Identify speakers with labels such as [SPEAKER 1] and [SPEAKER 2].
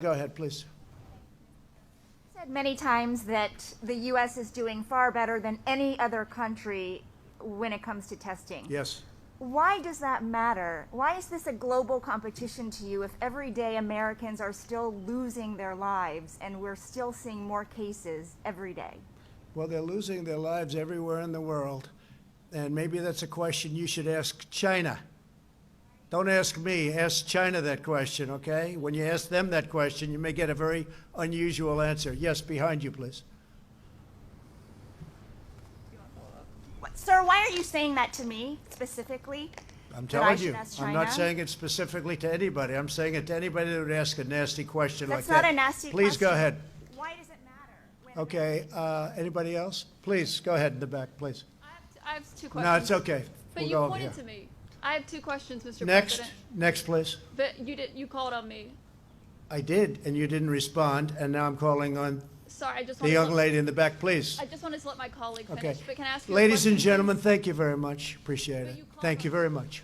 [SPEAKER 1] Go ahead, please.
[SPEAKER 2] Said many times that the U.S. is doing far better than any other country when it comes to testing.
[SPEAKER 1] Yes.
[SPEAKER 2] Why does that matter? Why is this a global competition to you if every day Americans are still losing their lives and we're still seeing more cases every day?
[SPEAKER 1] Well, they're losing their lives everywhere in the world, and maybe that's a question you should ask China. Don't ask me, ask China that question, okay? When you ask them that question, you may get a very unusual answer. Yes, behind you, please.
[SPEAKER 2] Sir, why are you saying that to me specifically?
[SPEAKER 1] I'm
[SPEAKER 2] That I
[SPEAKER 1] telling
[SPEAKER 2] should
[SPEAKER 1] you,
[SPEAKER 2] ask
[SPEAKER 1] I'm not
[SPEAKER 2] China?
[SPEAKER 1] saying it specifically to anybody. I'm saying it to anybody that would ask a nasty question like
[SPEAKER 2] That's
[SPEAKER 1] that.
[SPEAKER 2] not a nasty
[SPEAKER 1] Please
[SPEAKER 2] question.
[SPEAKER 1] go ahead.
[SPEAKER 2] Why does it matter? when
[SPEAKER 1] Okay, anybody else? Please, go ahead in the back, please.
[SPEAKER 3] I have two questions.
[SPEAKER 1] No, it's okay.
[SPEAKER 3] But
[SPEAKER 1] We'll
[SPEAKER 3] you
[SPEAKER 1] go over
[SPEAKER 3] pointed
[SPEAKER 1] here.
[SPEAKER 3] to me. I have two questions, Mr.
[SPEAKER 1] Next,
[SPEAKER 3] President.
[SPEAKER 1] next, please.
[SPEAKER 3] But you called on me.
[SPEAKER 1] I did, and you didn't respond, and now I'm calling on
[SPEAKER 3] Sorry, I just
[SPEAKER 1] the
[SPEAKER 3] wanted
[SPEAKER 1] young
[SPEAKER 3] to,
[SPEAKER 1] lady in the back, please.
[SPEAKER 3] I just wanted to let my colleague
[SPEAKER 1] Okay.
[SPEAKER 3] finish. But can I ask you a
[SPEAKER 1] Ladies and
[SPEAKER 3] question,
[SPEAKER 1] gentlemen,
[SPEAKER 3] please?
[SPEAKER 1] thank you very much. Appreciate
[SPEAKER 3] But
[SPEAKER 1] it.
[SPEAKER 3] you called
[SPEAKER 1] Thank you
[SPEAKER 3] on-
[SPEAKER 1] very much.